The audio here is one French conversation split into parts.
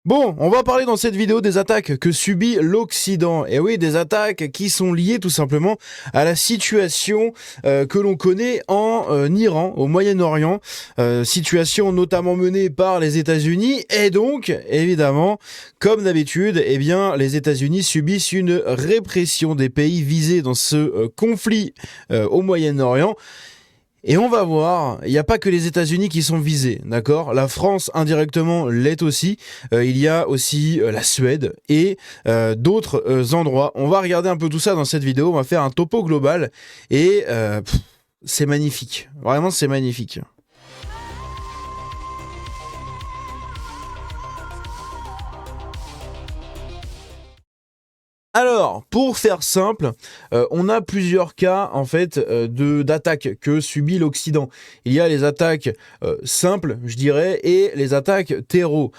Bon, on va parler dans cette vidéo des attaques que subit l'Occident. Et oui, des attaques qui sont liées tout simplement à la situation que l'on connaît en Iran, au Moyen-Orient. Situation notamment menée par les États-Unis. Et donc, évidemment, comme d'habitude, eh bien, les États-Unis subissent une répression des pays visés dans ce conflit au Moyen-Orient. Et on va voir, il n'y a pas que les États-Unis qui sont visés, d'accord? La France indirectement l'est aussi. Il y a aussi la Suède et d'autres endroits. On va regarder un peu tout ça dans cette vidéo. On va faire un topo global et c'est magnifique. Vraiment, c'est magnifique. Alors, pour faire simple, on a plusieurs cas en fait d'attaques que subit l'Occident. Il y a les attaques simples, je dirais, et les attaques terreau.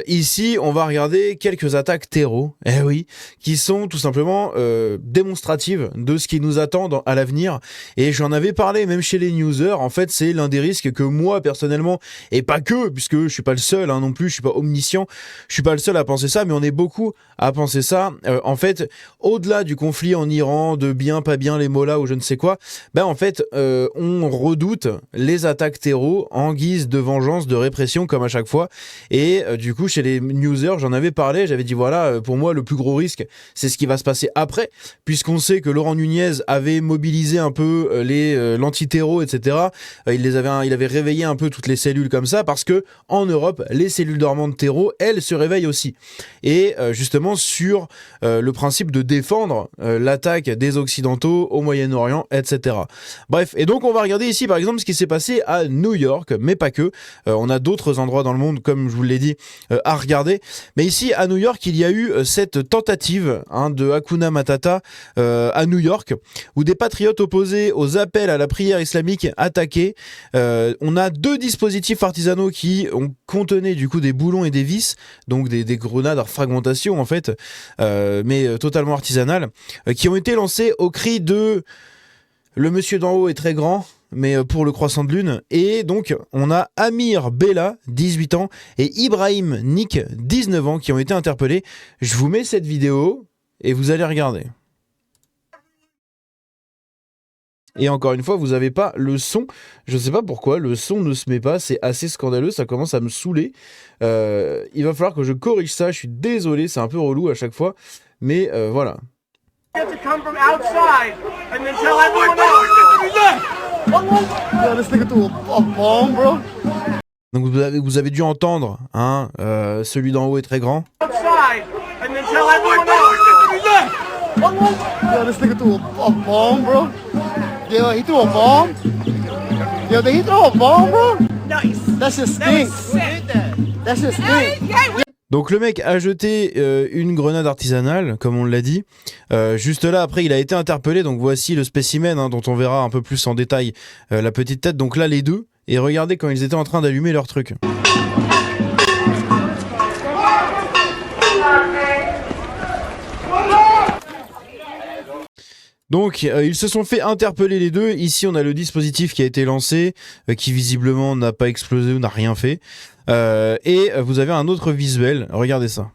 Ici, on va regarder quelques attaques terreau, eh oui, qui sont tout simplement démonstratives de ce qui nous attend à l'avenir. Et j'en avais parlé même chez les newsers. En fait, c'est l'un des risques que moi personnellement, et pas que, puisque je suis pas le seul non plus, je suis pas omniscient, je suis pas le seul à penser ça, mais on est beaucoup à penser ça. En fait, au-delà du conflit en Iran, de bien, pas bien, les mollahs ou je ne sais quoi, ben en fait, on redoute les attaques terreau en guise de vengeance, de répression, comme à chaque fois. Et du coup, chez les newsers, j'en avais parlé, j'avais dit voilà, pour moi, le plus gros risque, c'est ce qui va se passer après, puisqu'on sait que Laurent Nunez avait mobilisé un peu l'anti-terreau, etc. Il avait réveillé un peu toutes les cellules comme ça, parce que en Europe, les cellules dormantes terreau, elles se réveillent aussi. Et justement, sur le principe de défendre l'attaque des Occidentaux au Moyen-Orient, etc. Bref, et donc on va regarder ici par exemple ce qui s'est passé à New York, mais pas que. On a d'autres endroits dans le monde, comme je vous l'ai dit, à regarder. Mais ici, à New York, il y a eu cette tentative de Hakuna Matata à New York, où des patriotes opposés aux appels à la prière islamique attaqués. On a deux dispositifs artisanaux qui ont contenaient du coup des boulons et des vis, donc des grenades à fragmentation en fait, mais totalement artisanales, qui ont été lancées au cri de le monsieur d'en haut est très grand, mais pour le croissant de lune. Et donc, on a Amir Bella, 18 ans, et Ibrahim Nick, 19 ans, qui ont été interpellés. Je vous mets cette vidéo et vous allez regarder. Et encore une fois, vous n'avez pas le son. Je ne sais pas pourquoi, le son ne se met pas. C'est assez scandaleux, ça commence à me saouler. Il va falloir que je corrige ça. Je suis désolé, c'est un peu relou à chaque fois. Mais voilà. Donc vous avez dû entendre, celui d'en haut est très grand. Yo, he threw a bomb? Yo, did he throw a bomb, bro? Nice. That shit stinks. That shit stinks. Donc le mec a jeté une grenade artisanale, comme on l'a dit. Juste là, après, il a été interpellé. Donc voici le spécimen dont on verra un peu plus en détail la petite tête. Donc là, les deux. Et regardez quand ils étaient en train d'allumer leur truc. Donc ils se sont fait interpeller les deux. Ici on a le dispositif qui a été lancé, qui visiblement n'a pas explosé ou n'a rien fait. Et vous avez un autre visuel, regardez ça.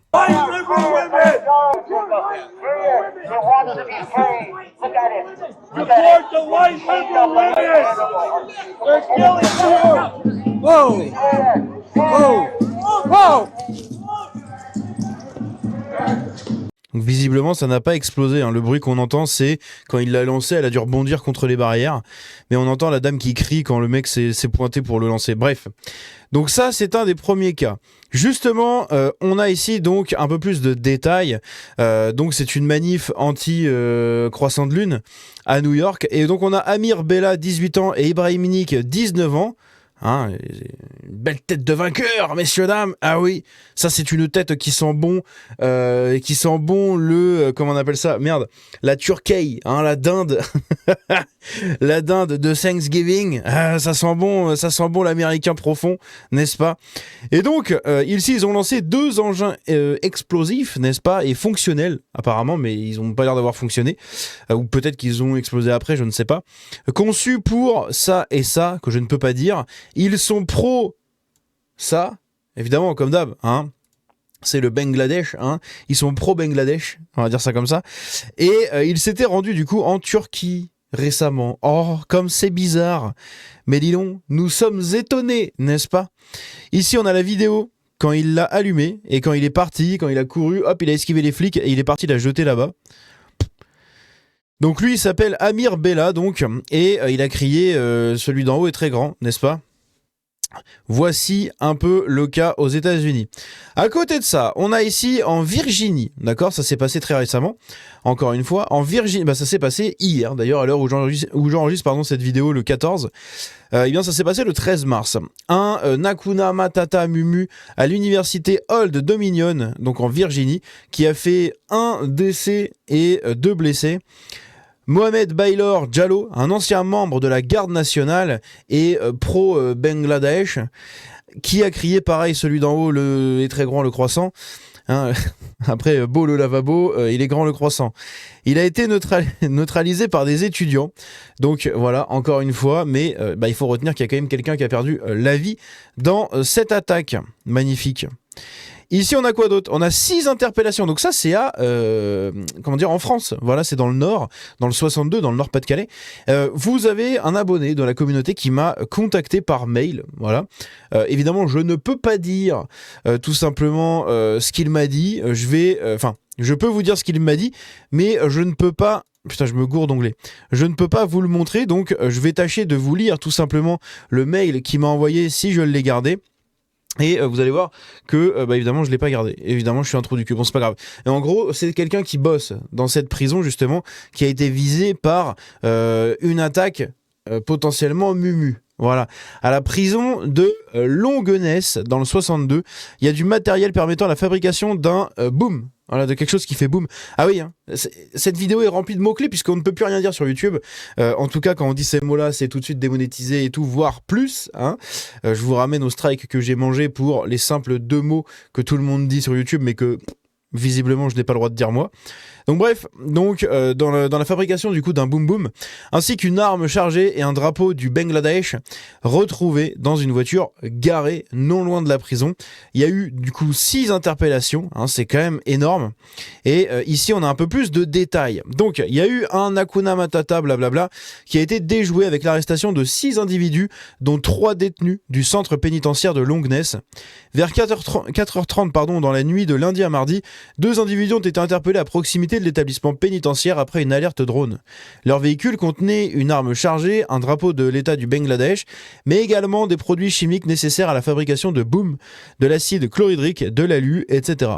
Donc visiblement ça n'a pas explosé, Le bruit qu'on entend c'est quand il l'a lancé, elle a dû rebondir contre les barrières, mais on entend la dame qui crie quand le mec s'est pointé pour le lancer. Bref, donc ça c'est un des premiers cas. Justement, on a ici donc un peu plus de détails. Donc c'est une manif anti-croissant de lune à New York, et donc on a Amir Bella, 18 ans, et Ibrahim Nick, 19 ans. Une belle tête de vainqueur, messieurs dames. Ah oui, ça c'est une tête qui sent bon, comment on appelle ça, merde, la turkey, la dinde, la dinde de Thanksgiving. Ça sent bon l'américain profond, n'est-ce pas? Et donc ici ils ont lancé deux engins explosifs, n'est-ce pas, et fonctionnels apparemment, mais ils n'ont pas l'air d'avoir fonctionné, ou peut-être qu'ils ont explosé après, je ne sais pas. Conçus pour ça et ça, que je ne peux pas dire. Ils sont pro ça, évidemment, comme d'hab, c'est le Bangladesh, hein. Ils sont pro-Bangladesh, on va dire ça comme ça. Et il s'était rendu du coup en Turquie récemment. Oh, comme c'est bizarre. Mais dis donc, nous sommes étonnés, n'est-ce pas? Ici, on a la vidéo quand il l'a allumé et quand il est parti, quand il a couru, hop, il a esquivé les flics et il est parti la jeter là-bas. Donc lui, il s'appelle Amir Bella, donc, et il a crié celui d'en haut est très grand, n'est-ce pas? Voici un peu le cas aux États-Unis. À côté de ça, on a ici en Virginie, d'accord, ça s'est passé très récemment. Encore une fois, en Virginie, ça s'est passé hier, d'ailleurs, à l'heure où j'enregistre cette vidéo, le 14. Eh bien, ça s'est passé le 13 mars. Un Hakuna Matata Mumu à l'université Old Dominion, donc en Virginie, qui a fait un décès et 2 blessés. Mohamed Baylor Jallo, un ancien membre de la garde nationale et pro-Bangladesh, qui a crié pareil, celui d'en haut est très grand le croissant. Hein, après, beau le lavabo, il est grand le croissant. Il a été neutralisé par des étudiants. Donc voilà, encore une fois, mais il faut retenir qu'il y a quand même quelqu'un qui a perdu la vie dans cette attaque. Magnifique. Ici, on a quoi d'autre? On a 6 interpellations. Donc ça, c'est en France. Voilà, c'est dans le Nord, dans le 62, dans le Nord-Pas-de-Calais. Vous avez un abonné de la communauté qui m'a contacté par mail. Voilà. Évidemment, je ne peux pas dire tout simplement ce qu'il m'a dit. Je peux vous dire ce qu'il m'a dit, mais je ne peux pas... Putain, je me gourde d'onglet. Je ne peux pas vous le montrer, donc je vais tâcher de vous lire tout simplement le mail qu'il m'a envoyé si je l'ai gardé. Et vous allez voir que, évidemment, je l'ai pas gardé. Évidemment, je suis un trou du cul. Bon, c'est pas grave. Et en gros, c'est quelqu'un qui bosse dans cette prison, justement, qui a été visé par une attaque potentiellement Mumu. Voilà. À la prison de Longuenesse, dans le 62, il y a du matériel permettant la fabrication d'un boom. Voilà, de quelque chose qui fait boom. Ah oui, hein, cette vidéo est remplie de mots-clés puisqu'on ne peut plus rien dire sur YouTube. En tout cas, quand on dit ces mots-là, c'est tout de suite démonétisé et tout, voire plus. Hein. Je vous ramène au strike que j'ai mangé pour les simples 2 mots que tout le monde dit sur YouTube, mais que visiblement je n'ai pas le droit de dire moi. Donc bref, dans la fabrication du coup d'un boom boom, ainsi qu'une arme chargée et un drapeau du Bangladesh retrouvés dans une voiture garée non loin de la prison. Il y a eu du coup 6 interpellations, hein, c'est quand même énorme. Et ici on a un peu plus de détails. Donc il y a eu un Hakuna Matata blablabla qui a été déjoué avec l'arrestation de 6 individus, dont 3 détenus du centre pénitentiaire de Longuenesse. Vers 4h30 dans la nuit de lundi à mardi, 2 individus ont été interpellés à proximité de l'établissement pénitentiaire après une alerte drone. Leur véhicule contenait une arme chargée, un drapeau de l'État du Bangladesh, mais également des produits chimiques nécessaires à la fabrication de boom, de l'acide chlorhydrique, de l'alu, etc.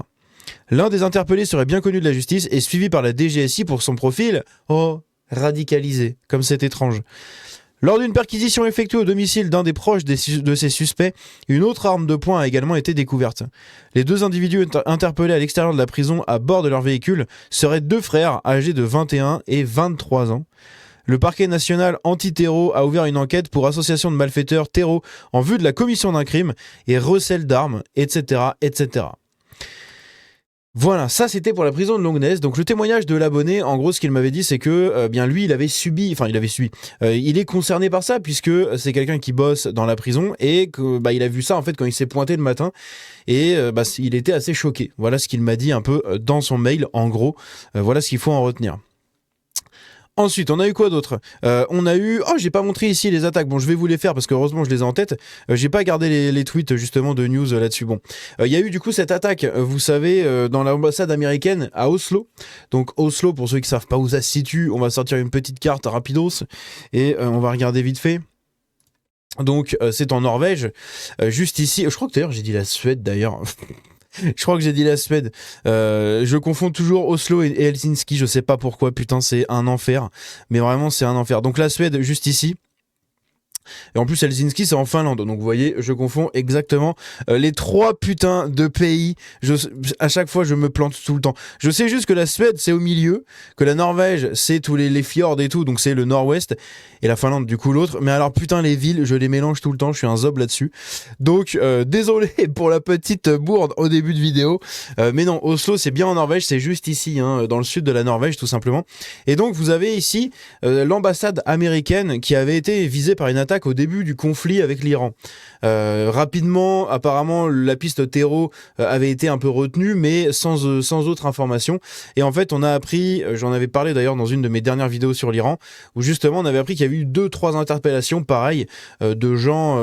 L'un des interpellés serait bien connu de la justice et suivi par la DGSI pour son profil radicalisé, comme c'est étrange. Lors d'une perquisition effectuée au domicile d'un des proches de ces suspects, une autre arme de poing a également été découverte. Les 2 individus interpellés à l'extérieur de la prison à bord de leur véhicule seraient 2 frères âgés de 21 et 23 ans. Le parquet national anti-terreau a ouvert une enquête pour association de malfaiteurs terreau en vue de la commission d'un crime et recel d'armes, etc., etc. Voilà, ça c'était pour la prison de Longuenesse. Donc le témoignage de l'abonné, en gros ce qu'il m'avait dit c'est que lui il est concerné par ça puisque c'est quelqu'un qui bosse dans la prison et que il a vu ça en fait quand il s'est pointé le matin et il était assez choqué. Voilà ce qu'il m'a dit un peu dans son mail en gros. Voilà ce qu'il faut en retenir. Ensuite, on a eu quoi d'autre? On a eu... Oh, j'ai pas montré ici les attaques. Bon, je vais vous les faire parce que heureusement je les ai en tête. J'ai pas gardé les tweets justement de news là-dessus. Bon, il y a eu du coup cette attaque, vous savez, dans l'ambassade américaine à Oslo. Donc Oslo, pour ceux qui savent pas où ça se situe, on va sortir une petite carte rapidos et on va regarder vite fait. Donc c'est en Norvège, juste ici. Je crois que d'ailleurs j'ai dit la Suède d'ailleurs. Je crois que j'ai dit la Suède. Je confonds toujours Oslo et Helsinki. Je sais pas pourquoi. Putain, c'est un enfer. Mais vraiment, c'est un enfer. Donc la Suède, juste ici. Et en plus, Helsinki, c'est en Finlande. Donc vous voyez, je confonds exactement les 3 putains de pays. À chaque fois, je me plante tout le temps. Je sais juste que la Suède, c'est au milieu. Que la Norvège, c'est tous les fjords et tout. Donc c'est le nord-ouest. Et la Finlande, du coup, l'autre. Mais alors, putain, les villes, je les mélange tout le temps. Je suis un zob là-dessus. Donc, désolé pour la petite bourde au début de vidéo. Mais non, Oslo, c'est bien en Norvège. C'est juste ici, hein, dans le sud de la Norvège, tout simplement. Et donc, vous avez ici l'ambassade américaine qui avait été visée par une attaque attaques au début du conflit avec l'Iran. Rapidement, apparemment, la piste terreau avait été un peu retenue, mais sans autre information. Et en fait, on a appris, j'en avais parlé d'ailleurs dans une de mes dernières vidéos sur l'Iran, où justement on avait appris qu'il y avait eu 2-3 interpellations, pareil, de gens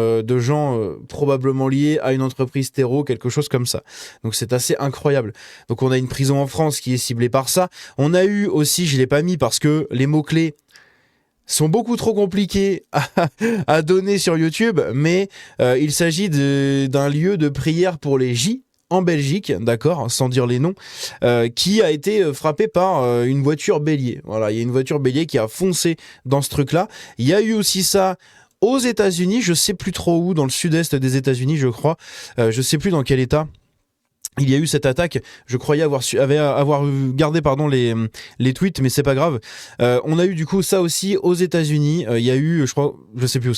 probablement liés à une entreprise terreau, quelque chose comme ça. Donc c'est assez incroyable. Donc on a une prison en France qui est ciblée par ça. On a eu aussi, je l'ai pas mis parce que les mots-clés sont beaucoup trop compliqués à donner sur YouTube, mais il s'agit d'un lieu de prière pour les J en Belgique, d'accord, sans dire les noms, qui a été frappé par une voiture bélier. Voilà, il y a une voiture bélier qui a foncé dans ce truc-là. Il y a eu aussi ça aux États-Unis, je sais plus trop où, dans le sud-est des États-Unis, je crois. Je sais plus dans quel état. Il y a eu cette attaque, je croyais avoir gardé les tweets, mais c'est pas grave. On a eu du coup ça aussi aux États-Unis. Il y a eu, je sais plus où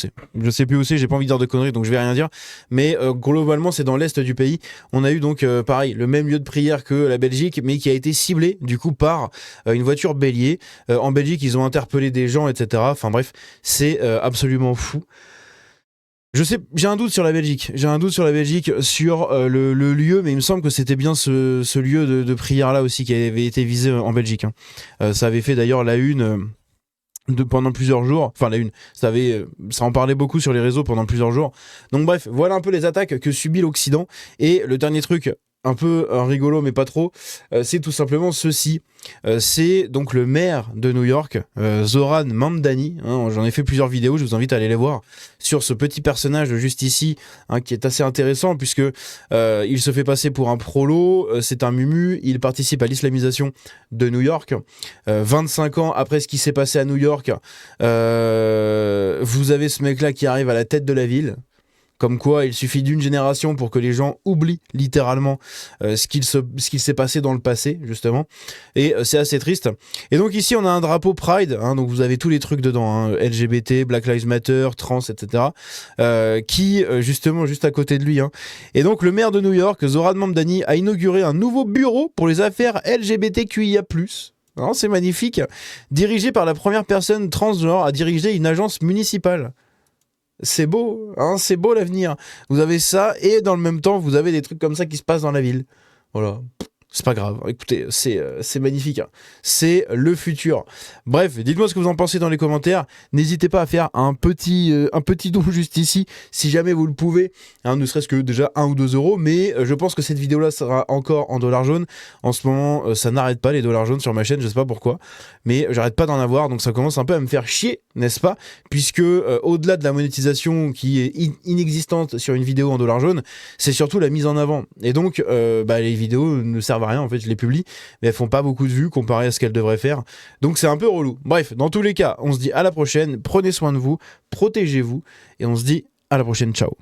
c'est. J'ai pas envie de dire de conneries, donc je vais rien dire. Mais globalement, c'est dans l'est du pays. On a eu donc pareil le même lieu de prière que la Belgique, mais qui a été ciblé du coup par une voiture bélier. En Belgique, ils ont interpellé des gens, etc. Enfin bref, c'est absolument fou. Je sais, j'ai un doute sur la Belgique. Sur le lieu, mais il me semble que c'était bien ce lieu de prière-là aussi qui avait été visé en Belgique. Hein. Ça avait fait d'ailleurs la une pendant plusieurs jours. Enfin, la une, ça en parlait beaucoup sur les réseaux pendant plusieurs jours. Donc bref, voilà un peu les attaques que subit l'Occident. Et le dernier truc, un peu rigolo mais pas trop, c'est tout simplement ceci. C'est donc le maire de New York, Zoran Mamdani, hein, j'en ai fait plusieurs vidéos, je vous invite à aller les voir, sur ce petit personnage juste ici, hein, qui est assez intéressant puisque il se fait passer pour un prolo, c'est un mumu, il participe à l'islamisation de New York. 25 ans après ce qui s'est passé à New York, vous avez ce mec là qui arrive à la tête de la ville. Comme quoi, il suffit d'une génération pour que les gens oublient littéralement ce qu'il s'est passé dans le passé, justement. Et c'est assez triste. Et donc ici, on a un drapeau Pride, hein, donc vous avez tous les trucs dedans, hein, LGBT, Black Lives Matter, trans, etc. Qui, justement, juste à côté de lui. Hein. Et donc, le maire de New York, Zoran Mamdani, a inauguré un nouveau bureau pour les affaires LGBTQIA+. Non, c'est magnifique. Dirigé par la première personne transgenre à diriger une agence municipale. C'est beau, hein, c'est beau l'avenir. Vous avez ça et dans le même temps, vous avez des trucs comme ça qui se passent dans la ville. Voilà. C'est pas grave, écoutez, c'est magnifique, hein. C'est le futur. Bref, dites-moi ce que vous en pensez dans les commentaires. N'hésitez pas à faire un petit don juste ici, si jamais vous le pouvez, hein, ne serait-ce que déjà 1 ou 2 euros, mais je pense que cette vidéo-là sera encore en dollars jaunes. En ce moment, ça n'arrête pas les dollars jaunes sur ma chaîne, je sais pas pourquoi, mais j'arrête pas d'en avoir, donc ça commence un peu à me faire chier, n'est-ce pas? Puisque au-delà de la monétisation qui est inexistante sur une vidéo en dollars jaunes, c'est surtout la mise en avant. Et donc, les vidéos ne servent à rien, en fait, je les publie, mais elles font pas beaucoup de vues comparé à ce qu'elles devraient faire. Donc c'est un peu relou. Bref, dans tous les cas, on se dit à la prochaine, prenez soin de vous, protégez-vous, et on se dit à la prochaine, ciao.